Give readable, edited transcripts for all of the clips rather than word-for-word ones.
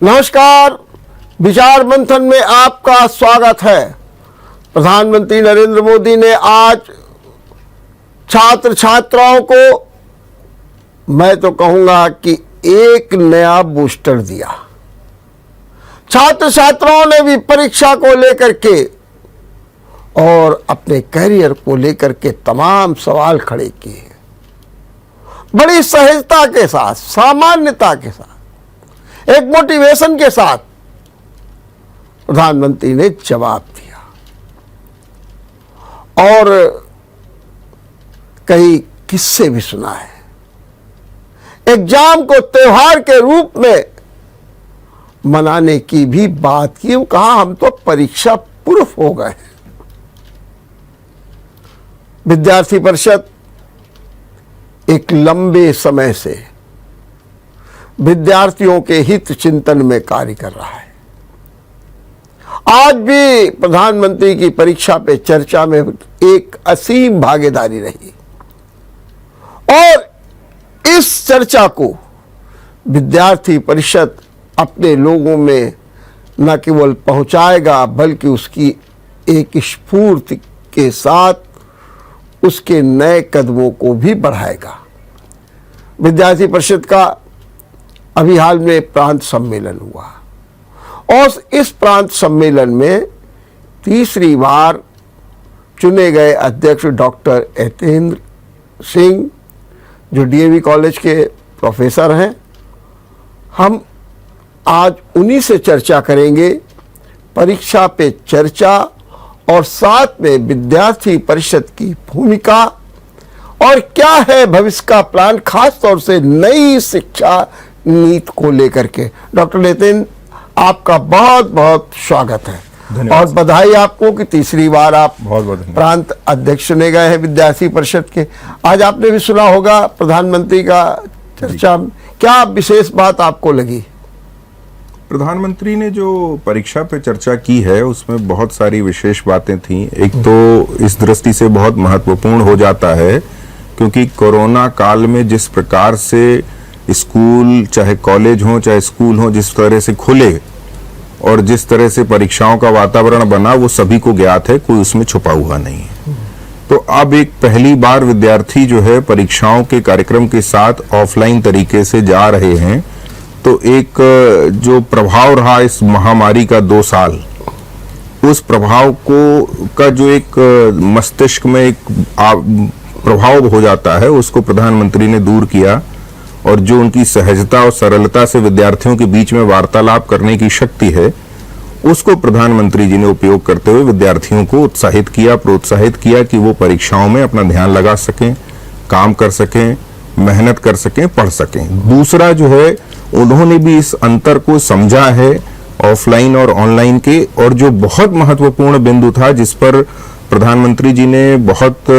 नमस्कार, विचार मंथन में आपका स्वागत है। प्रधानमंत्री नरेंद्र मोदी ने आज छात्र छात्राओं को, मैं तो कहूंगा कि एक नया बूस्टर दिया। छात्र छात्राओं ने भी परीक्षा को लेकर के और अपने कैरियर को लेकर के तमाम सवाल खड़े किए। बड़ी सहजता के साथ, सामान्यता के साथ, एक मोटिवेशन के साथ प्रधानमंत्री ने जवाब दिया और कई किस्से भी सुनाए। एग्जाम को त्योहार के रूप में मनाने की भी बात की। वो कहा हम तो परीक्षा पूर्व हो गए। विद्यार्थी परिषद एक लंबे समय से विद्यार्थियों के हित चिंतन में कार्य कर रहा है। आज भी प्रधानमंत्री की परीक्षा पे चर्चा में एक असीम भागीदारी रही और इस चर्चा को विद्यार्थी परिषद अपने लोगों में न केवल पहुंचाएगा बल्कि उसकी एक स्फूर्ति के साथ उसके नए कदमों को भी बढ़ाएगा। विद्यार्थी परिषद का अभी हाल में प्रांत सम्मेलन हुआ और इस प्रांत सम्मेलन में तीसरी बार चुने गए अध्यक्ष डॉक्टर यतेंद्र सिंह, जो डीएवी कॉलेज के प्रोफेसर हैं। हम आज उन्हीं से चर्चा करेंगे, परीक्षा पे चर्चा और साथ में विद्यार्थी परिषद की भूमिका और क्या है भविष्य का प्लान, खास तौर से नई शिक्षा नीति को लेकर के। डॉक्टर यतेंद्र, आपका बहुत बहुत स्वागत है और बधाई आपको कि तीसरी बार आप प्रांत अध्यक्ष चुने गए हैं विद्यार्थी परिषद के। आज आपने भी सुना होगा प्रधानमंत्री का चर्चा, क्या विशेष बात आपको लगी? प्रधानमंत्री ने जो परीक्षा पे चर्चा की है उसमें बहुत सारी विशेष बातें थी। एक तो इस दृष्टि से बहुत महत्वपूर्ण हो जाता है क्योंकि कोरोना काल में जिस प्रकार से स्कूल, चाहे कॉलेज हो चाहे स्कूल हो, जिस तरह से खुले और जिस तरह से परीक्षाओं का वातावरण बना वो सभी को ज्ञात है, कोई उसमें छुपा हुआ नहीं है। तो अब एक पहली बार विद्यार्थी जो है परीक्षाओं के कार्यक्रम के साथ ऑफलाइन तरीके से जा रहे हैं। तो एक जो प्रभाव रहा इस महामारी का 2 साल, उस प्रभाव को का जो एक मस्तिष्क में एक प्रभाव हो जाता है उसको प्रधानमंत्री ने दूर किया और जो उनकी सहजता और सरलता से विद्यार्थियों के बीच में वार्तालाप करने की शक्ति है उसको प्रधानमंत्री जी ने उपयोग करते हुए विद्यार्थियों को उत्साहित किया, प्रोत्साहित किया कि वो परीक्षाओं में अपना ध्यान लगा सकें, काम कर सकें, मेहनत कर सकें, पढ़ सकें। दूसरा जो है, उन्होंने भी इस अंतर को समझा है ऑफलाइन और ऑनलाइन के, और जो बहुत महत्वपूर्ण बिंदु था जिस पर प्रधानमंत्री जी ने बहुत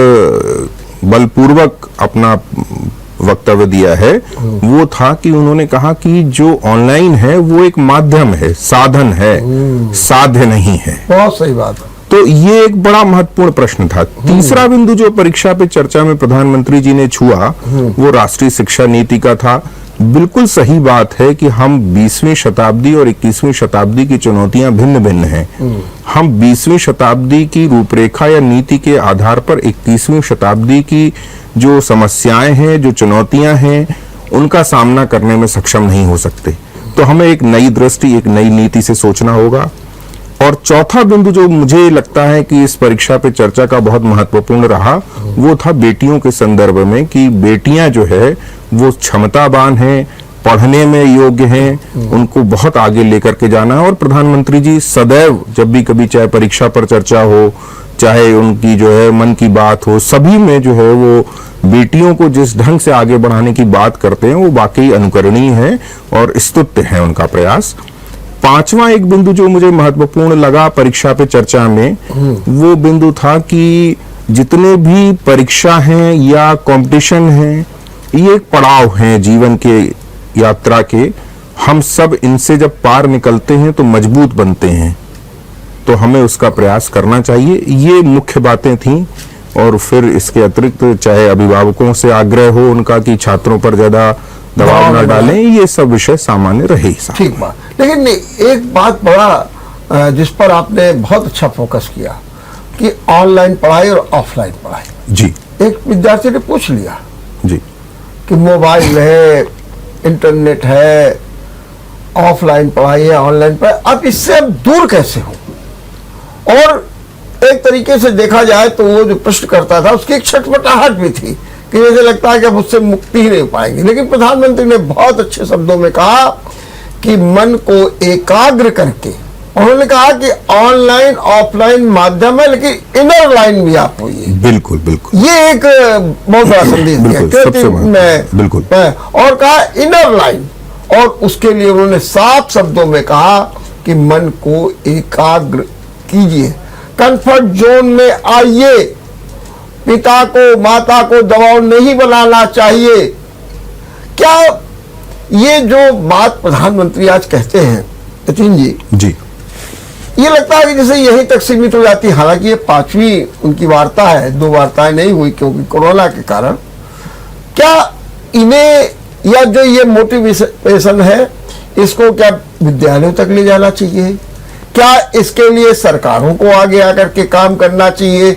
बलपूर्वक अपना वक्तव्य दिया है, वो था कि उन्होंने कहा कि जो ऑनलाइन है वो एक माध्यम है, साधन है, साध्य नहीं है। बहुत सही बात है। तो ये एक बड़ा महत्वपूर्ण प्रश्न था। तीसरा बिंदु जो परीक्षा पे चर्चा में प्रधानमंत्री जी ने छुआ वो राष्ट्रीय शिक्षा नीति का था। बिल्कुल सही बात है कि हम 20वीं शताब्दी और 21वीं शताब्दी की चुनौतियां भिन्न भिन्न हैं। हम 20वीं शताब्दी की रूपरेखा या नीति के आधार पर 21वीं शताब्दी की जो समस्याएं हैं, जो चुनौतियां हैं, उनका सामना करने में सक्षम नहीं हो सकते। तो हमें एक नई दृष्टि, एक नई नीति से सोचना होगा। और चौथा बिंदु जो मुझे लगता है कि इस परीक्षा पे चर्चा का बहुत महत्वपूर्ण रहा वो था बेटियों के संदर्भ में, कि बेटियां जो है वो क्षमतावान हैं, पढ़ने में योग्य हैं, उनको बहुत आगे लेकर के जाना है। और प्रधानमंत्री जी सदैव जब भी कभी चाहे परीक्षा पर चर्चा हो, चाहे उनकी जो है मन की बात हो, सभी में जो है वो बेटियों को जिस ढंग से आगे बढ़ाने की बात करते हैं वो वाकई अनुकरणीय है और स्तुत्य है उनका प्रयास। पांचवा एक बिंदु जो मुझे महत्वपूर्ण लगा परीक्षा पे चर्चा में वो बिंदु था कि जितने भी परीक्षा हैं या कंपटीशन हैं, ये एक पड़ाव हैं जीवन के यात्रा के। हम सब इनसे जब पार निकलते हैं तो मजबूत बनते हैं, तो हमें उसका प्रयास करना चाहिए। ये मुख्य बातें थीं। और फिर इसके अतिरिक्त चाहे अभिभावकों से आग्रह हो उनका कि छात्रों पर ज़्यादा दबाव न डालें, ये सब विषय सामान्य रहे ही साहब। ठीक बात। लेकिन एक बात बड़ा जिस पर आपने बहुत अच्छा फोकस किया कि ऑनलाइन पढ़ाई और ऑफलाइन पढ़ाई। जी एक विद्यार्थी ने पूछ लिया जी कि मोबाइल है, इंटरनेट है, ऑफलाइन पढ़ाई है, ऑनलाइन पढ़ाई, अब इससे अब दूर कैसे हो? और एक तरीके से देखा जाए तो वो जो प्रश्न करता था उसकी एक छटपटाहट भी थी कि जैसे लगता है कि अब उससे मुक्ति ही नहीं पाएंगे। लेकिन प्रधानमंत्री ने बहुत अच्छे शब्दों में कहा कि मन को एकाग्र करके, उन्होंने कहा कि ऑनलाइन ऑफलाइन माध्यम है लेकिन इनर लाइन भी आप होइए। बिल्कुल बिल्कुल, ये एक बहुत बड़ा संदेश दिया बिल्कुल। और कहा इनर लाइन, और उसके लिए उन्होंने साफ शब्दों में कहा कि मन को एकाग्र कीजिए, कंफर्ट जोन में आइए, पिता को माता को दबाव नहीं बनाना चाहिए। क्या ये जो बात प्रधानमंत्री आज कहते हैं यतीन जी, ये लगता है कि जैसे यहीं तक सीमित हो जाती है? हालांकि ये 5वीं उनकी वार्ता है, 2 वार्ताएं नहीं हुई क्योंकि कोरोना के कारण। क्या इन्हें या जो ये मोटिवेशन है इसको क्या विद्यालयों तक ले जाना चाहिए? क्या इसके लिए सरकारों को आगे आकर के काम करना चाहिए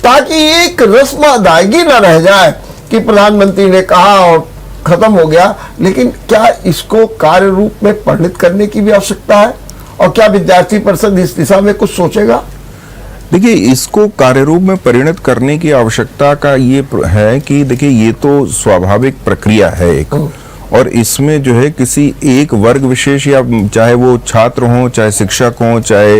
ताकि एक रस्म अदायगी न रह जाए कि प्रधानमंत्री ने कहा और खत्म हो गया? लेकिन क्या इसको कार्य रूप में परिणत करने की भी आवश्यकता है? और क्या विद्यार्थी परिषद इस दिशा में कुछ सोचेगा? देखिए, इसको कार्य रूप में परिणत करने की आवश्यकता का ये है कि देखिए ये तो स्वाभाविक प्रक्रिया है एक, और इसमें जो है किसी एक वर्ग विशेष या चाहे वो छात्र हों, चाहे शिक्षक हों, चाहे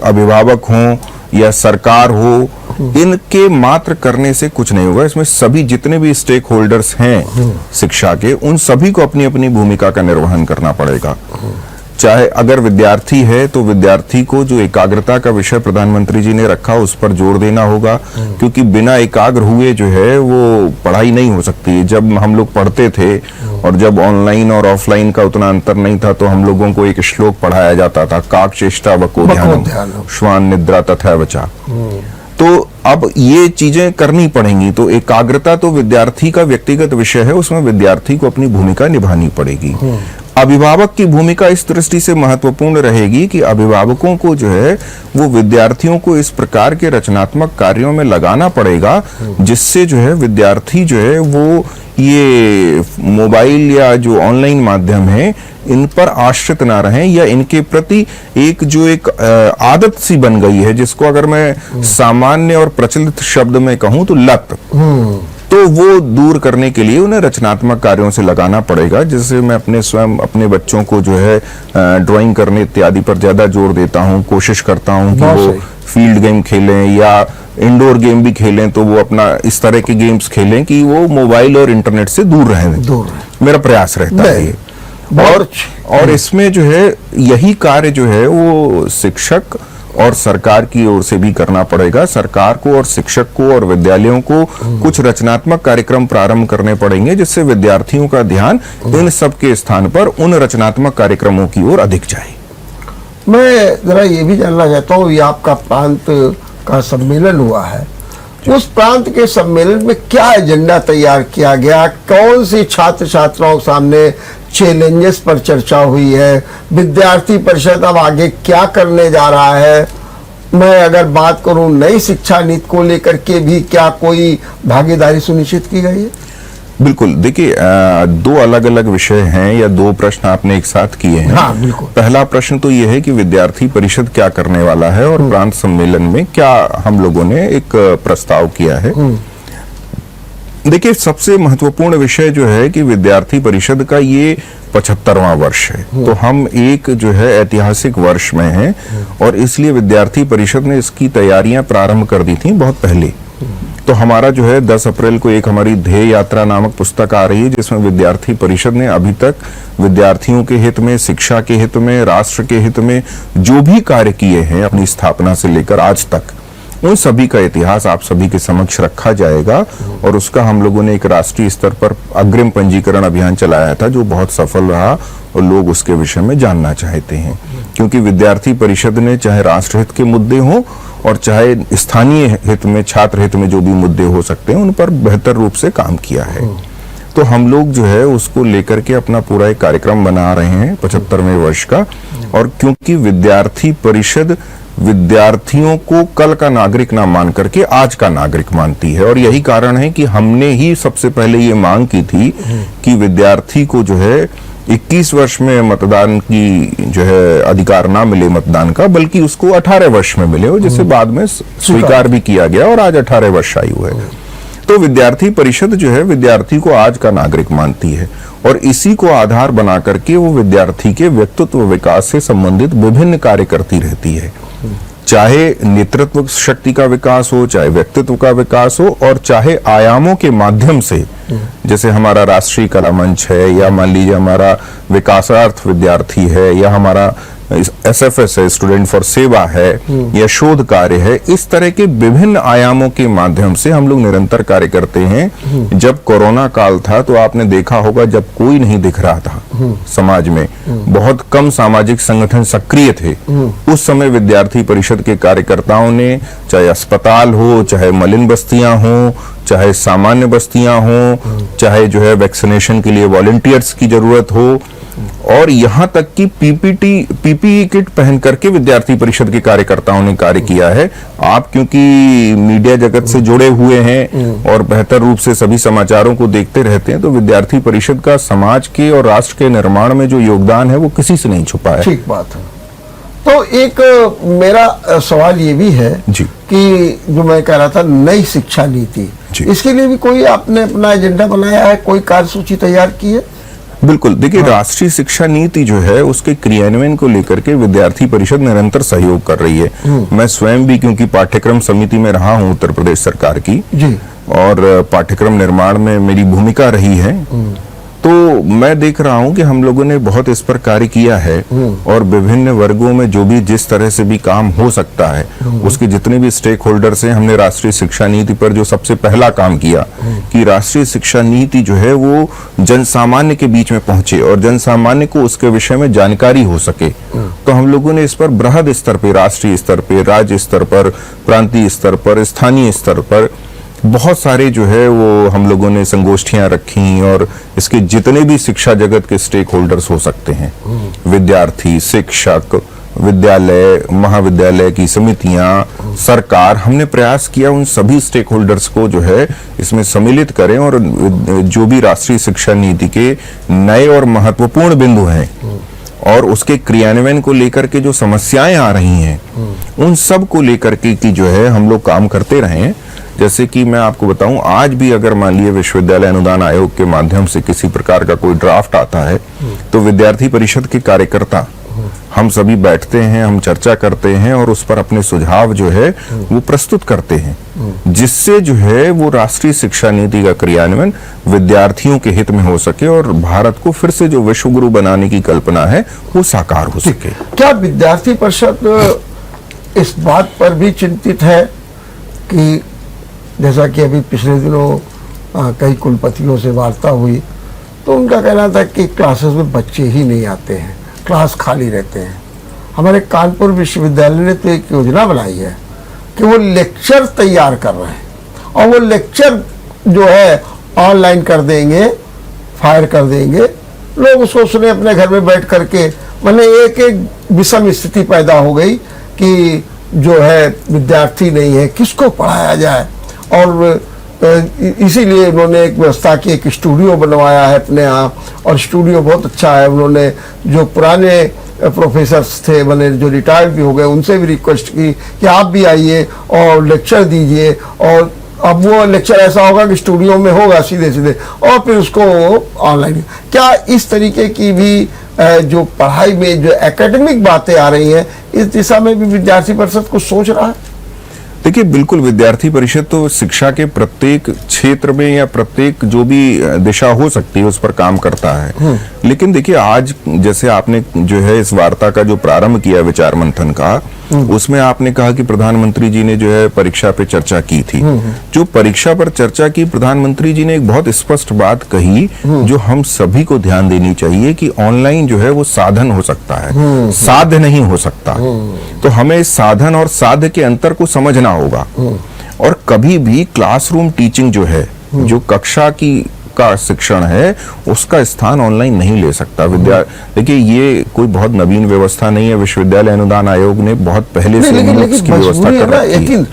अभिभावक हों या सरकार हो, इनके मात्र करने से कुछ नहीं होगा। इसमें सभी जितने भी स्टेक होल्डर्स हैं शिक्षा के, उन सभी को अपनी अपनी भूमिका का निर्वहन करना पड़ेगा। चाहे अगर विद्यार्थी है तो विद्यार्थी को जो एकाग्रता का विषय प्रधानमंत्री जी ने रखा उस पर जोर देना होगा, क्योंकि बिना एकाग्र हुए जो है वो पढ़ाई नहीं हो सकती। जब हम लोग पढ़ते थे और जब ऑनलाइन और ऑफलाइन का उतना अंतर नहीं था तो हम लोगों को एक श्लोक पढ़ाया जाता था, काक चेष्टा वको ध्यानम श्वान निद्रा तथा वचा। तो अब ये चीजें करनी पड़ेंगी। तो एकाग्रता तो विद्यार्थी का व्यक्तिगत विषय है, उसमें विद्यार्थी को अपनी भूमिका निभानी पड़ेगी। अभिभावक की भूमिका इस दृष्टि से महत्वपूर्ण रहेगी कि अभिभावकों को जो है वो विद्यार्थियों को इस प्रकार के रचनात्मक कार्यों में लगाना पड़ेगा जिससे जो है विद्यार्थी जो है वो ये मोबाइल या जो ऑनलाइन माध्यम है इन पर आश्रित ना रहें, या इनके प्रति एक आदत सी बन गई है, जिसको अगर मैं सामान्य और प्रचलित शब्द में कहूं तो लत, तो वो दूर करने के लिए उन्हें रचनात्मक कार्यों से लगाना पड़ेगा। जैसे मैं अपने बच्चों को जो है ड्राइंग करने इत्यादि पर ज्यादा जोर देता हूँ, कोशिश करता हूँ कि वो फील्ड गेम खेलें या इंडोर गेम भी खेलें, तो वो अपना इस तरह के गेम्स खेलें कि वो मोबाइल और इंटरनेट से दूर रहें। मेरा प्रयास रहता है। और इसमें जो है यही कार्य जो है वो शिक्षक और सरकार की ओर से भी करना पड़ेगा। सरकार को और शिक्षक को और विद्यालयों को कुछ रचनात्मक कार्यक्रम प्रारंभ करने पड़ेंगे जिससे विद्यार्थियों का ध्यान इन सब के स्थान पर उन रचनात्मक कार्यक्रमों की ओर अधिक जाए। मैं जरा ये भी जानना चाहता हूँ, ये आपका प्रांत का सम्मेलन हुआ है, उस प्रांत के सम्मेलन में क्या एजेंडा तैयार किया गया? कौन सी छात्र छात्राओं के सामने चैलेंजेस पर चर्चा हुई है? विद्यार्थी परिषद अब आगे क्या करने जा रहा है? मैं अगर बात करूं नई शिक्षा नीति को लेकर के भी क्या कोई भागीदारी सुनिश्चित की गई है? बिल्कुल, देखिए 2 अलग अलग विषय हैं या 2 प्रश्न आपने एक साथ किए हैं। हाँ, बिल्कुल। पहला प्रश्न तो ये है कि विद्यार्थी परिषद क्या करने वाला है और प्रांत सम्मेलन में क्या हम लोगों ने एक प्रस्ताव किया है। देखिए, सबसे महत्वपूर्ण विषय जो है कि विद्यार्थी परिषद का ये 75वां वर्ष है, तो हम एक जो है ऐतिहासिक वर्ष में हैं और इसलिए विद्यार्थी परिषद ने इसकी तैयारियां प्रारंभ कर दी थी बहुत पहले। तो हमारा जो है 10 अप्रैल को एक हमारी ध्येय यात्रा नामक पुस्तक आ रही है जिसमें विद्यार्थी परिषद ने अभी तक विद्यार्थियों के हित में, शिक्षा के हित में, राष्ट्र के हित में जो भी कार्य किए हैं अपनी स्थापना से लेकर आज तक, उन सभी का इतिहास आप सभी के समक्ष रखा जाएगा। और उसका हम लोगों ने एक राष्ट्रीय स्तर पर अग्रिम पंजीकरण अभियान चलाया था जो बहुत सफल रहा और लोग उसके विषय में जानना चाहते हैं, क्योंकि विद्यार्थी परिषद ने चाहे राष्ट्रहित के मुद्दे हों और चाहे स्थानीय हित में, छात्र हित में जो भी मुद्दे हो सकते हैं उन पर बेहतर रूप से काम किया है। तो हम लोग जो है उसको लेकर के अपना पूरा एक कार्यक्रम बना रहे हैं 75वें वर्ष का। और क्योंकि विद्यार्थी परिषद विद्यार्थियों को कल का नागरिक ना मान करके आज का नागरिक मानती है, और यही कारण है कि हमने ही सबसे पहले ये मांग की थी कि विद्यार्थी को जो है 21 वर्ष में मतदान की जो है अधिकार ना मिले मतदान का, बल्कि उसको 18 वर्ष में मिले, और जिसे बाद में स्वीकार भी किया गया और आज 18 वर्ष आयु है। तो विद्यार्थी परिषद जो है विद्यार्थी को आज का नागरिक मानती है, और इसी को आधार बना करके वो विद्यार्थी के व्यक्तित्व विकास से संबंधित विभिन्न कार्य करती रहती है, चाहे नेतृत्व शक्ति का विकास हो, चाहे व्यक्तित्व का विकास हो, और चाहे आयामों के माध्यम से, जैसे हमारा राष्ट्रीय कला मंच है, या मान लीजिए हमारा विकासार्थ विद्यार्थी है, या हमारा SFS है, स्टूडेंट फॉर सेवा है, या शोध कार्य है। इस तरह के विभिन्न आयामों के माध्यम से हम लोग निरंतर कार्य करते हैं। जब कोरोना काल था तो आपने देखा होगा, जब कोई नहीं दिख रहा था समाज में, बहुत कम सामाजिक संगठन सक्रिय थे, उस समय विद्यार्थी परिषद के कार्यकर्ताओं ने, चाहे अस्पताल हो, चाहे मलिन बस्तियां हो, चाहे सामान्य बस्तियां हो, चाहे जो है वैक्सीनेशन के लिए वॉलंटियर्स की जरूरत हो, और यहाँ तक कि PPE किट पहन करके विद्यार्थी परिषद के कार्यकर्ताओं ने कार्य किया है। आप क्योंकि मीडिया जगत से जुड़े हुए हैं और बेहतर रूप से सभी समाचारों को देखते रहते हैं, तो विद्यार्थी परिषद का समाज के और राष्ट्र के निर्माण में जो योगदान है वो किसी से नहीं छुपा है। ठीक बात है। तो एक मेरा सवाल ये भी है जी कि जो मैं कह रहा था, नई शिक्षा नीति, इसके लिए भी कोई आपने अपना एजेंडा बनाया है, कोई कार्यसूची तैयार की है? बिल्कुल, देखिए राष्ट्रीय शिक्षा नीति जो है उसके क्रियान्वयन को लेकर के विद्यार्थी परिषद निरंतर सहयोग कर रही है। मैं स्वयं भी क्योंकि पाठ्यक्रम समिति में रहा हूं उत्तर प्रदेश सरकार की जी, और पाठ्यक्रम निर्माण में मेरी भूमिका रही है, तो मैं देख रहा हूं कि हम लोगों ने बहुत इस पर कार्य किया है, और विभिन्न वर्गों में जो भी जिस तरह से भी काम हो सकता है, उसके जितने भी स्टेक होल्डर्स हैं, हमने राष्ट्रीय शिक्षा नीति पर जो सबसे पहला काम किया कि राष्ट्रीय शिक्षा नीति जो है वो जन सामान्य के बीच में पहुंचे और जन सामान्य को उसके विषय में जानकारी हो सके। तो हम लोगों ने इस पर बृहद स्तर पर, राष्ट्रीय स्तर पर, राज्य स्तर पर, प्रांतीय स्तर पर, स्थानीय स्तर पर बहुत सारे जो है वो हम लोगों ने संगोष्ठियां रखी, और इसके जितने भी शिक्षा जगत के स्टेक होल्डर्स हो सकते हैं, विद्यार्थी, शिक्षक, विद्यालय, महाविद्यालय की समितियां, सरकार, हमने प्रयास किया उन सभी स्टेक होल्डर्स को जो है इसमें सम्मिलित करें, और जो भी राष्ट्रीय शिक्षा नीति के नए और महत्वपूर्ण बिंदु हैं और उसके क्रियान्वयन को लेकर के जो समस्याएं आ रही हैं, उन सब को लेकर के की जो है हम लोग काम करते रहे। जैसे कि मैं आपको बताऊं, आज भी अगर मान लिए विश्वविद्यालय अनुदान आयोग के माध्यम से किसी प्रकार का कोई ड्राफ्ट आता है, तो विद्यार्थी परिषद के कार्यकर्ता हम सभी बैठते हैं, हम चर्चा करते हैं और उस पर अपने सुझाव जो है वो प्रस्तुत करते हैं, जिससे जो है वो राष्ट्रीय शिक्षा नीति का क्रियान्वयन विद्यार्थियों के हित में हो सके और भारत को फिर से जो विश्व गुरु बनाने की कल्पना है वो साकार हो सके। क्या विद्यार्थी परिषद इस बात पर भी चिंतित है कि जैसा कि अभी पिछले दिनों कई कुलपतियों से वार्ता हुई, तो उनका कहना था कि क्लासेस में बच्चे ही नहीं आते हैं, क्लास खाली रहते हैं। हमारे कानपुर विश्वविद्यालय ने तो एक योजना बनाई है कि वो लेक्चर तैयार कर रहे हैं, और वो लेक्चर जो है ऑनलाइन कर देंगे, फायर कर देंगे, लोग उसको सुने अपने घर में बैठ करके। मैंने एक विषम स्थिति पैदा हो गई कि जो है विद्यार्थी नहीं है, किसको पढ़ाया जाए, और इसीलिए उन्होंने एक व्यवस्था की, एक स्टूडियो बनवाया है अपने यहाँ, और स्टूडियो बहुत अच्छा है। उन्होंने जो पुराने प्रोफेसर्स थे, मैंने जो रिटायर्ड भी हो गए, उनसे भी रिक्वेस्ट की कि आप भी आइए और लेक्चर दीजिए, और अब वो लेक्चर ऐसा होगा कि स्टूडियो में होगा सीधे सीधे, और फिर उसको ऑनलाइन। क्या इस तरीके की भी जो पढ़ाई में जो एकेडमिक बातें आ रही हैं, इस दिशा में भी विद्यार्थी परिषद कुछ सोच रहा है? देखिए, बिल्कुल विद्यार्थी परिषद तो शिक्षा के प्रत्येक क्षेत्र में या प्रत्येक जो भी दिशा हो सकती है उस पर काम करता है। लेकिन देखिए, आज जैसे आपने जो है इस वार्ता का जो प्रारंभ किया विचार मंथन का, उसमें आपने कहा कि प्रधानमंत्री जी ने जो है परीक्षा पे चर्चा की थी। जो परीक्षा पर चर्चा की, प्रधानमंत्री जी ने एक बहुत स्पष्ट बात कही जो हम सभी को ध्यान देनी चाहिए कि ऑनलाइन जो है वो साधन हो सकता है, साध्य नहीं हो सकता। तो हमें साधन और साध्य के अंतर को समझना होगा, और कभी भी क्लासरूम टीचिंग जो है, जो कक्षा की का शिक्षण है उसका स्थान ऑनलाइन नहीं ले सकता। देखिए ये कोई बहुत नवीन व्यवस्था नहीं है, विश्वविद्यालय अनुदान आयोग ने बहुत पहले से इसकी व्यवस्था कर रखी है। लेकिन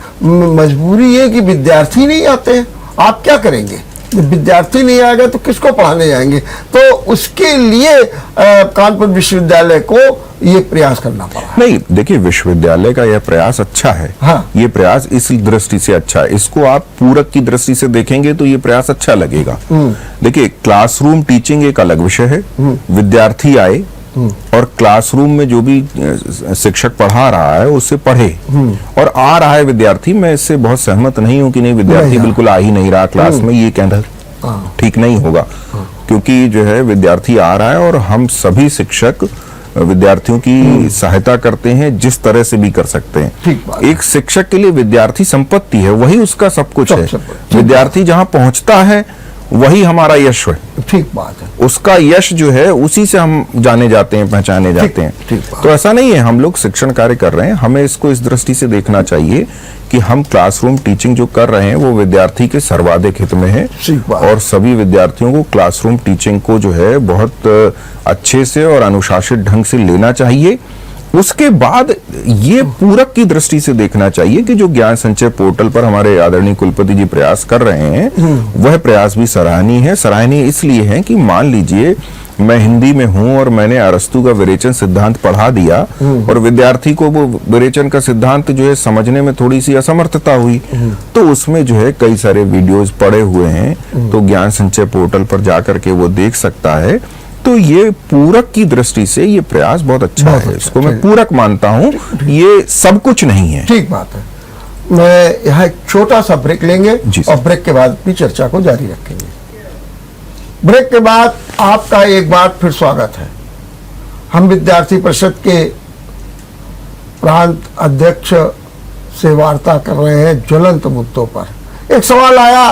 मजबूरी है कि विद्यार्थी नहीं आते हैं, आप क्या करेंगे? विद्यार्थी नहीं आएगा तो किसको पढ़ाने जाएंगे? तो उसके लिए कानपुर विश्वविद्यालय को ये प्रयास करना पड़ा। नहीं, देखिए विश्वविद्यालय का यह प्रयास अच्छा है। हाँ। ये प्रयास इस दृष्टि से अच्छा है, इसको आप पूरक की दृष्टि से देखेंगे तो ये प्रयास अच्छा लगेगा। देखिए क्लासरूम टीचिंग एक अलग विषय है, विद्यार्थी आए और क्लासरूम में जो भी शिक्षक पढ़ा रहा है उससे पढ़े, और आ रहा है विद्यार्थी, मैं इससे बहुत सहमत नहीं हूं कि नहीं विद्यार्थी बिल्कुल आ ही नहीं रहा क्लास में, ये कहना ठीक नहीं होगा। क्योंकि जो है विद्यार्थी आ रहा है और हम सभी शिक्षक विद्यार्थियों की सहायता करते हैं जिस तरह से भी कर सकते हैं। एक शिक्षक के लिए विद्यार्थी संपत्ति है, वही उसका सब कुछ है। विद्यार्थी जहां पहुंचता है वही हमारा यश है। ठीक बात है। उसका यश जो है उसी से हम जाने जाते हैं, पहचाने जाते हैं। तो ऐसा नहीं है, हम लोग शिक्षण कार्य कर रहे हैं, हमें इसको इस दृष्टि से देखना चाहिए कि हम क्लासरूम टीचिंग जो कर रहे हैं वो विद्यार्थी के सर्वाधिक हित में है, और सभी विद्यार्थियों को क्लासरूम टीचिंग को जो है बहुत अच्छे से और अनुशासित ढंग से लेना चाहिए। उसके बाद ये पूरक की दृष्टि से देखना चाहिए कि जो ज्ञान संचय पोर्टल पर हमारे आदरणीय कुलपति जी प्रयास कर रहे हैं वह प्रयास भी सराहनीय है। सराहनीय इसलिए है कि मान लीजिए मैं हिंदी में हूं और मैंने अरस्तू का विरेचन सिद्धांत पढ़ा दिया और विद्यार्थी को वो विरेचन का सिद्धांत जो है समझने में थोड़ी सी असमर्थता हुई, तो उसमें जो है कई सारे वीडियोज पड़े हुए हैं, तो ज्ञान संचय पोर्टल पर जाकर के वो देख सकता है। तो ये पूरक की दृष्टि से ये प्रयास बहुत अच्छा है, इसको मैं पूरक मानता हूं, ये सब कुछ नहीं है। ठीक बात है। मैं यहाँ एक छोटा सा ब्रेक लेंगे और ब्रेक के बाद अपनी चर्चा को जारी रखेंगे। ब्रेक के बाद आपका एक बार फिर स्वागत है। हम विद्यार्थी परिषद के प्रांत अध्यक्ष से वार्ता कर रहे हैं ज्वलंत मुद्दों पर। एक सवाल आया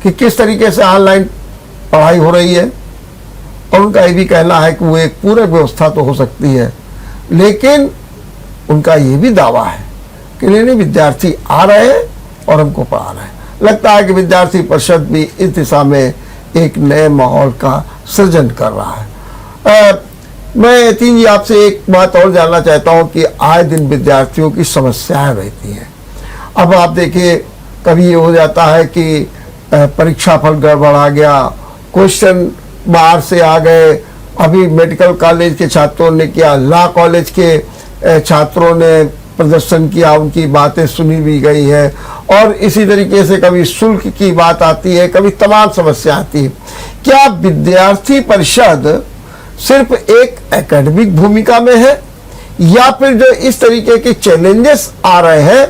कि किस तरीके से ऑनलाइन पढ़ाई हो रही है, और उनका ये भी कहना है कि वो एक पूरक व्यवस्था तो हो सकती है, लेकिन उनका ये भी दावा है कि नहीं विद्यार्थी आ रहे हैं और हमको पढ़ा रहे हैं। लगता है कि विद्यार्थी परिषद भी इस दिशा में एक नए माहौल का सृजन कर रहा है। मैं यतीन जी आपसे एक बात और जानना चाहता हूं कि आए दिन विद्यार्थियों की समस्याएं रहती हैं। अब आप देखिए कभी ये हो जाता है कि परीक्षा फल गड़बड़ा गया, क्वेश्चन बाहर से आ गए। अभी मेडिकल कॉलेज के छात्रों ने किया, लॉ कॉलेज के छात्रों ने प्रदर्शन किया, उनकी बातें सुनी भी गई है, और इसी तरीके से कभी शुल्क की बात आती है, कभी तमाम समस्या आती है। क्या विद्यार्थी परिषद सिर्फ एक एकेडमिक भूमिका में है, या फिर जो इस तरीके के चैलेंजेस आ रहे हैं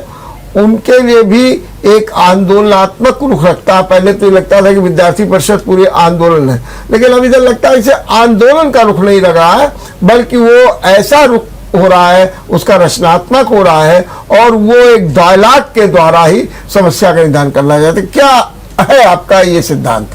उनके लिए भी एक आंदोलनात्मक रुख रखता है? पहले तो लगता था कि विद्यार्थी परिषद पूरे आंदोलन है, लेकिन अब इधर लगता है इसे आंदोलन का रुख नहीं लग रहा है, बल्कि वो ऐसा रुख हो रहा है, उसका रचनात्मक हो रहा है, और वो एक डायलॉग के द्वारा ही समस्या का निदान करना चाहते। क्या है आपका ये सिद्धांत?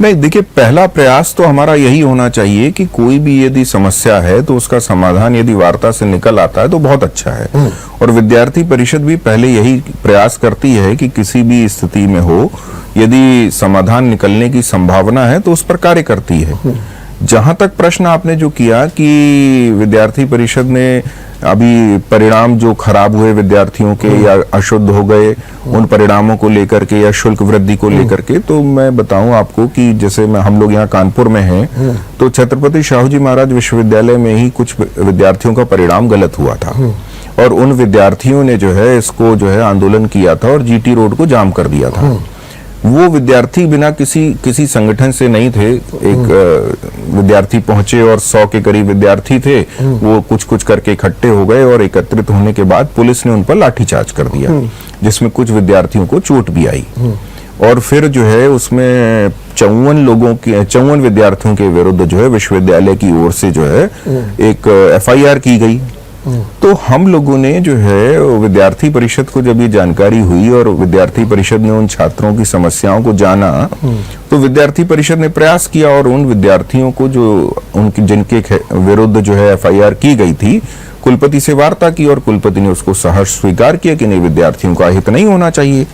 नहीं, देखिए पहला प्रयास तो हमारा यही होना चाहिए कि कोई भी यदि समस्या है तो उसका समाधान यदि वार्ता से निकल आता है तो बहुत अच्छा है। और विद्यार्थी परिषद भी पहले यही प्रयास करती है कि किसी भी स्थिति में हो, यदि समाधान निकलने की संभावना है तो उस पर कार्य करती है। जहां तक प्रश्न आपने जो किया कि विद्यार्थी परिषद ने अभी परिणाम जो खराब हुए विद्यार्थियों के या अशुद्ध हो गए उन परिणामों को लेकर के या शुल्क वृद्धि को लेकर के, तो मैं बताऊं आपको कि जैसे हम लोग यहाँ कानपुर में हैं, तो छत्रपति शाहू जी महाराज विश्वविद्यालय में ही कुछ विद्यार्थियों का परिणाम गलत हुआ था, और उन विद्यार्थियों ने जो है इसको जो है आंदोलन किया था और जीटी रोड को जाम कर दिया था। वो विद्यार्थी बिना किसी संगठन से नहीं थे, एक विद्यार्थी पहुंचे और 100 के करीब विद्यार्थी थे, वो कुछ करके इकट्ठे हो गए, और एकत्रित होने के बाद पुलिस ने उन पर लाठीचार्ज कर दिया, जिसमें कुछ विद्यार्थियों को चोट भी आई। और फिर जो है उसमें 54 विद्यार्थियों के विरुद्ध जो है विश्वविद्यालय की ओर से जो है एक FIR की गई। तो हम लोगों ने जो है विद्यार्थी परिषद को जब ये जानकारी हुई और विद्यार्थी परिषद ने उन छात्रों की समस्याओं को जाना, तो विद्यार्थी परिषद ने प्रयास किया और उन विद्यार्थियों को जो उनकी जिनके विरुद्ध जो है FIR की गई थी, कुलपति से वार्ता की, और कुलपति ने उसको सहर्ष स्वीकार किया कि नहीं, विद्यार्थियों का हित नहीं होना चाहिए।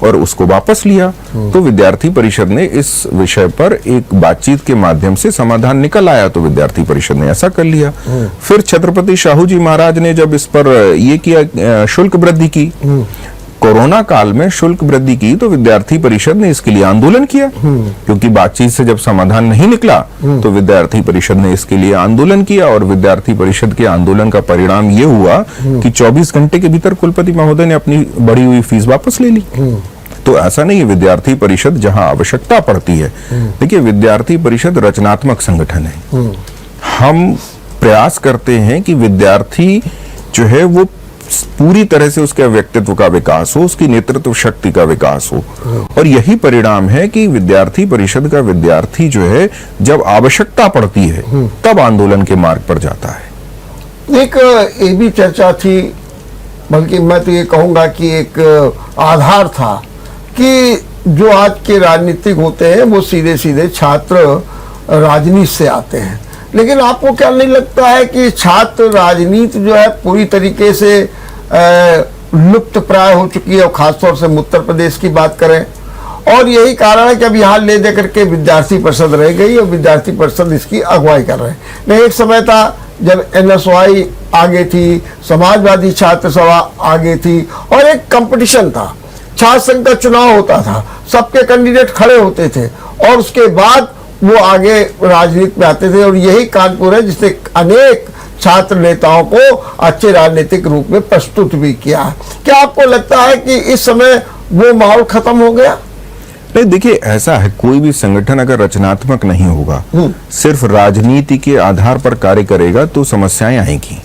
और उसको वापस लिया। तो विद्यार्थी परिषद ने इस विषय पर एक बातचीत के माध्यम से समाधान निकल आया, तो विद्यार्थी परिषद ने ऐसा कर लिया। फिर छत्रपति शाहू जी महाराज ने जब इस पर ये किया, शुल्क वृद्धि की, कोरोना काल में शुल्क वृद्धि की, तो विद्यार्थी परिषद ने इसके लिए आंदोलन किया, क्योंकि बातचीत से जब समाधान नहीं निकला तो विद्यार्थी परिषद ने इसके लिए आंदोलन किया। और विद्यार्थी परिषद के आंदोलन का परिणाम ये हुआ कि 24 घंटे के भीतर कुलपति महोदय ने अपनी बढ़ी हुई फीस वापस ले ली। तो ऐसा नहीं है, विद्यार्थी परिषद जहां आवश्यकता पड़ती है, देखिए विद्यार्थी परिषद रचनात्मक संगठन है। हम प्रयास करते हैं कि विद्यार्थी जो है वो पूरी तरह से उसके व्यक्तित्व का विकास हो, उसकी नेतृत्व शक्ति का विकास हो, और यही परिणाम है कि विद्यार्थी परिषद का विद्यार्थी जो है जब आवश्यकता पड़ती है तब आंदोलन के मार्ग पर जाता है। एक ये भी चर्चा थी, बल्कि मैं तो ये कहूंगा कि एक आधार था कि जो आज के राजनीतिक होते हैं वो सीधे सीधे छात्र राजनीति से आते हैं, लेकिन आपको क्या नहीं लगता है कि छात्र राजनीति जो है पूरी तरीके से लुप्त प्राय हो चुकी है, और खासतौर से उत्तर प्रदेश की बात करें, और यही कारण है कि अब यहाँ ले दे करके विद्यार्थी परिषद रह गई और विद्यार्थी परिषद इसकी अगुवाई कर रहे हैं। नहीं, एक समय था जब NSY आगे थी, समाजवादी छात्र सभा आगे थी, और एक कंपटीशन था, छात्र संघ का चुनाव होता था, सबके कैंडिडेट खड़े होते थे और उसके बाद वो आगे राजनीति में आते थे। और यही कानपुर है जिसने अनेक छात्र नेताओं को अच्छे राजनीतिक रूप में प्रस्तुत भी किया। क्या आपको लगता है कि इस समय वो माहौल खत्म हो गया? नहीं, देखिए ऐसा है, कोई भी संगठन अगर रचनात्मक नहीं होगा, सिर्फ राजनीति के आधार पर कार्य करेगा तो समस्याएं आएंगी।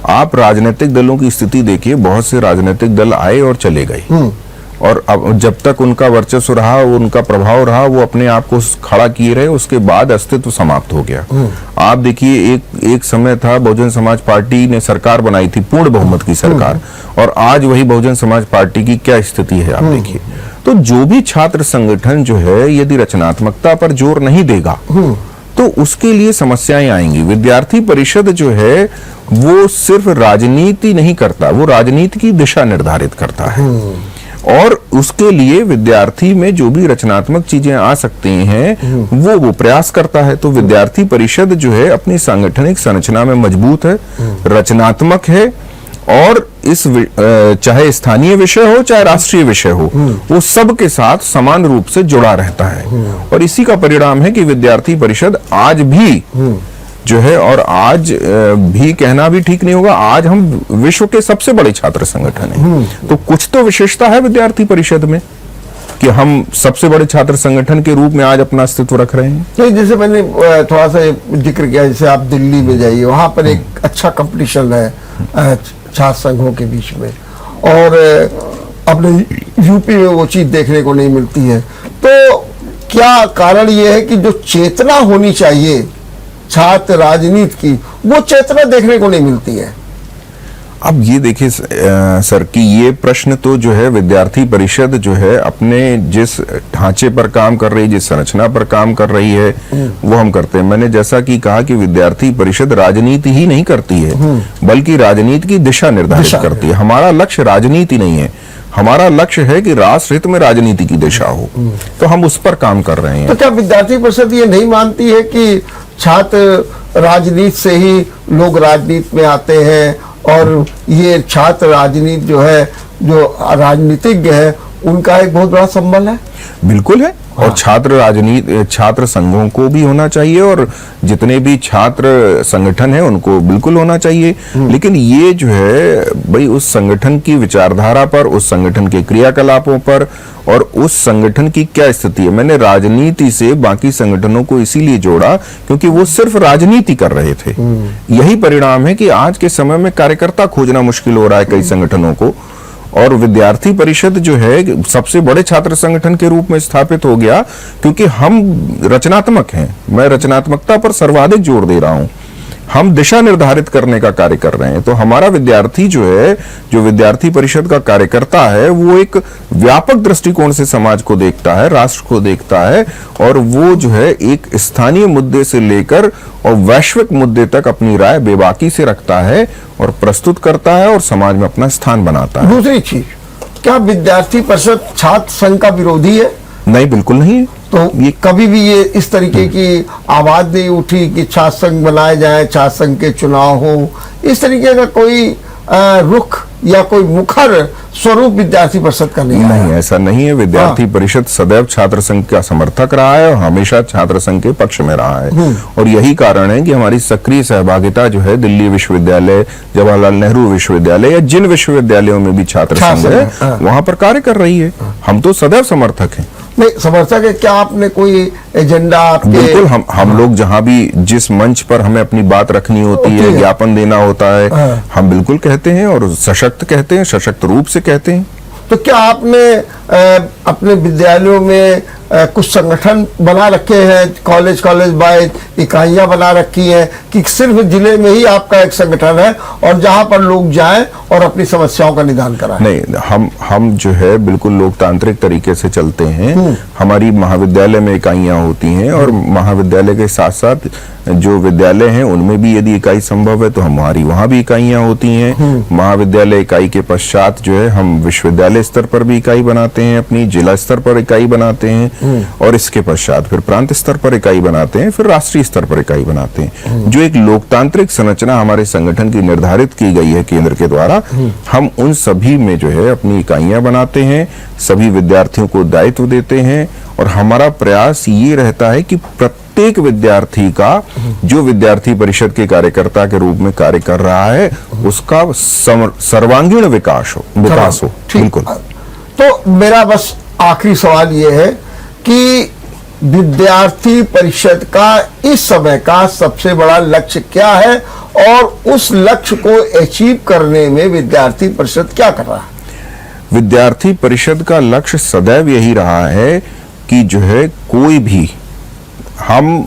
आप राजनीतिक दलों की स्थिति देखिए, बहुत से राजनीतिक दल आए और चले गए, और अब जब तक उनका वर्चस्व रहा, उनका प्रभाव रहा, वो अपने आप को खड़ा किए रहे, उसके बाद अस्तित्व समाप्त हो गया। आप देखिए एक समय था, बहुजन समाज पार्टी ने सरकार बनाई थी, पूर्ण बहुमत की सरकार, और आज वही बहुजन समाज पार्टी की क्या स्थिति है आप देखिए। तो जो भी छात्र संगठन जो है यदि रचनात्मकता पर जोर नहीं देगा तो उसके लिए समस्याएं आएंगी। विद्यार्थी परिषद जो है वो सिर्फ राजनीति नहीं करता, वो राजनीति की दिशा निर्धारित करता है, और उसके लिए विद्यार्थी में जो भी रचनात्मक चीजें आ सकती हैं वो प्रयास करता है। तो विद्यार्थी परिषद जो है अपनी सांगठनिक संरचना में मजबूत है, रचनात्मक है, और इस चाहे स्थानीय विषय हो चाहे राष्ट्रीय विषय हो, वो सबके साथ समान रूप से जुड़ा रहता है। और इसी का परिणाम है कि विद्यार्थी परिषद आज भी जो है, और आज भी कहना भी ठीक नहीं होगा, आज हम विश्व के सबसे बड़े छात्र संगठन हैं। तो कुछ तो विशेषता है विद्यार्थी परिषद में कि हम सबसे बड़े छात्र संगठन के रूप में आज अपना अस्तित्व रख रहे हैं। तो जैसे मैंने थोड़ा सा जिक्र किया, जैसे आप दिल्ली में जाइए, वहां पर एक अच्छा कंपटीशन है छात्र संघों के बीच में, और अपने यूपी में वो चीज देखने को नहीं मिलती है। तो क्या कारण ये है कि जो चेतना होनी चाहिए छात्र राजनीति की, वो चेतना देखने को नहीं मिलती है? अब ये देखिए सर कि ये प्रश्न तो जो है विद्यार्थी परिषद जो है अपने जिस ढांचे पर काम कर रही है, जिस संरचना पर काम कर रही है, वो हम करते हैं। मैंने जैसा कि कहा कि विद्यार्थी परिषद राजनीति ही नहीं करती है, बल्कि राजनीति की दिशा निर्धारित करती है। हमारा लक्ष्य राजनीति नहीं है, हमारा लक्ष्य है कि राष्ट्र हित में राजनीति की दिशा हो, तो हम उस पर काम कर रहे हैं। तो क्या विद्यार्थी परिषद ये नहीं मानती है कि छात्र राजनीति से ही लोग राजनीति में आते हैं, और ये छात्र राजनीति जो है, जो राजनीतिज्ञ है, उनका एक बहुत बड़ा संबल है? बिल्कुल है, और छात्र राजनीति, छात्र संघों को भी होना चाहिए, और जितने भी छात्र संगठन है उनको बिल्कुल होना चाहिए। लेकिन ये जो है भाई उस संगठन की विचारधारा पर, उस संगठन के क्रियाकलापों पर, और उस संगठन की क्या स्थिति है। मैंने राजनीति से बाकी संगठनों को इसीलिए जोड़ा क्योंकि वो सिर्फ राजनीति कर रहे थे। यही परिणाम है कि आज के समय में कार्यकर्ता खोजना मुश्किल हो रहा है कई संगठनों को, और विद्यार्थी परिषद जो है सबसे बड़े छात्र संगठन के रूप में स्थापित हो गया क्योंकि हम रचनात्मक हैं। मैं रचनात्मकता पर सर्वाधिक जोर दे रहा हूं, हम दिशा निर्धारित करने का कार्य कर रहे हैं। तो हमारा विद्यार्थी जो है, जो विद्यार्थी परिषद का कार्यकर्ता है, वो एक व्यापक दृष्टिकोण से समाज को देखता है, राष्ट्र को देखता है, और वो जो है एक स्थानीय मुद्दे से लेकर और वैश्विक मुद्दे तक अपनी राय बेबाकी से रखता है और प्रस्तुत करता है और समाज में अपना स्थान बनाता है। दूसरी चीज, क्या विद्यार्थी परिषद छात्र संघ का विरोधी है? नहीं, बिल्कुल नहीं है। तो ये कभी भी ये इस तरीके की आवाज नहीं उठी कि छात्र संघ बनाए जाए, छात्र संघ के चुनाव हो, इस तरीके का कोई रुख या कोई मुखर स्वरूप विद्यार्थी परिषद का नहीं नहीं, ऐसा नहीं है। विद्यार्थी परिषद सदैव छात्र संघ का समर्थक रहा है और हमेशा छात्र संघ के पक्ष में रहा है। और यही कारण है कि हमारी सक्रिय सहभागिता जो है दिल्ली विश्वविद्यालय, जवाहरलाल नेहरू विश्वविद्यालय या जिन विश्वविद्यालयों में भी छात्र संघ है वहां पर कार्य कर रही है। हम तो सदैव समर्थक हैं। नहीं, समर्थक है। क्या आपने कोई एजेंडा आपके? बिल्कुल, हम लोग जहां भी जिस मंच पर हमें अपनी बात रखनी होती है, ज्ञापन देना होता है, हम बिल्कुल कहते हैं और सशक्त कहते हैं, सशक्त रूप से कहते हैं। तो क्या आपने अपने विद्यालयों में कुछ संगठन बना रखे हैं, कॉलेज बाय इकाइयां बना रखी हैं कि सिर्फ जिले में ही आपका एक संगठन है और जहां पर लोग जाएं और अपनी समस्याओं का निदान कराएं? नहीं, हम जो है बिल्कुल लोकतांत्रिक तरीके से चलते हैं। हमारी महाविद्यालय में इकाइयां होती हैं और महाविद्यालय के साथ साथ जो विद्यालय हैं उनमें भी यदि इकाई संभव है तो हमारी वहां भी इकाइयां होती हैं। महाविद्यालय इकाई के पश्चात जो है हम विश्वविद्यालय स्तर पर भी इकाई बनाते हैं, अपनी जिला स्तर पर इकाई बनाते हैं और इसके पश्चात फिर प्रांत स्तर पर इकाई बनाते हैं, फिर राष्ट्रीय स्तर पर इकाई बनाते हैं। जो एक लोकतांत्रिक संरचना हमारे संगठन की निर्धारित की गई है केंद्र के द्वारा, हम उन सभी में जो है अपनी इकाइयां बनाते हैं, सभी विद्यार्थियों को दायित्व देते हैं और हमारा प्रयास ये रहता है कि प्रत्येक विद्यार्थी का जो विद्यार्थी परिषद के कार्यकर्ता के रूप में कार्य कर रहा है उसका सर्वांगीण विकास हो। बिल्कुल। तो मेरा बस आखिरी सवाल ये है कि विद्यार्थी परिषद का इस समय का सबसे बड़ा लक्ष्य क्या है और उस लक्ष्य को अचीव करने में विद्यार्थी परिषद क्या कर रहा है? विद्यार्थी परिषद का लक्ष्य सदैव यही रहा है कि जो है कोई भी हम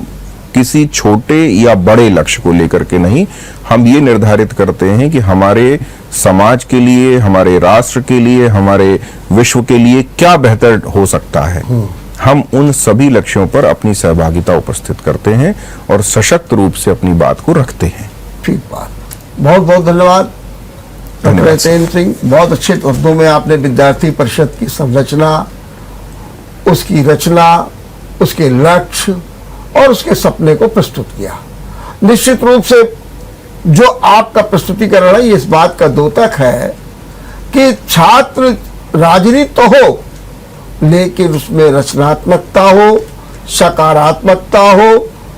किसी छोटे या बड़े लक्ष्य को लेकर के नहीं, हम ये निर्धारित करते हैं कि हमारे समाज के लिए, हमारे राष्ट्र के लिए, हमारे विश्व के लिए क्या बेहतर हो सकता है। हम उन सभी लक्ष्यों पर अपनी सहभागिता उपस्थित करते हैं और सशक्त रूप से अपनी बात को रखते हैं। ठीक बात। बहुत बहुत धन्यवाद डॉक्टर तेन सिंह। बहुत अच्छे शब्दों में आपने विद्यार्थी परिषद की संरचना, उसकी रचना, उसके लक्ष्य और उसके सपने को प्रस्तुत किया। निश्चित रूप से जो आपका प्रस्तुतिकरण है ये इस बात का द्योतक है कि छात्र राजनीति तो हो लेकिन उसमें रचनात्मकता हो, सकारात्मकता हो,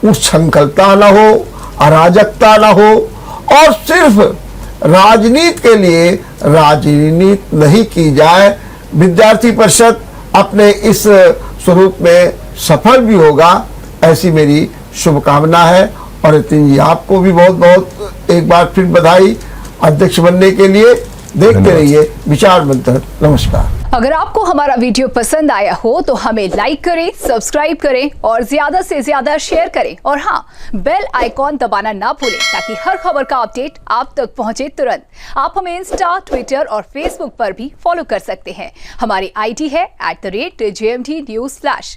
उच्छृंखलता न हो, अराजकता न हो और सिर्फ राजनीति के लिए राजनीति नहीं की जाए। विद्यार्थी परिषद अपने इस स्वरूप में सफल भी होगा, ऐसी मेरी शुभकामना है। और नितिन जी आपको भी बहुत बहुत एक बार फिर बधाई अध्यक्ष बनने के लिए। देखते रहिए विचार मंथन। नमस्कार। अगर आपको हमारा वीडियो पसंद आया हो तो हमें लाइक करें, सब्सक्राइब करें और ज्यादा से ज्यादा शेयर करें और हाँ, बेल आइकॉन दबाना ना भूलें ताकि हर खबर का अपडेट आप तक पहुंचे तुरंत। आप हमें इंस्टा, ट्विटर और फेसबुक पर भी फॉलो कर सकते हैं। हमारी आईडी है @JMT News।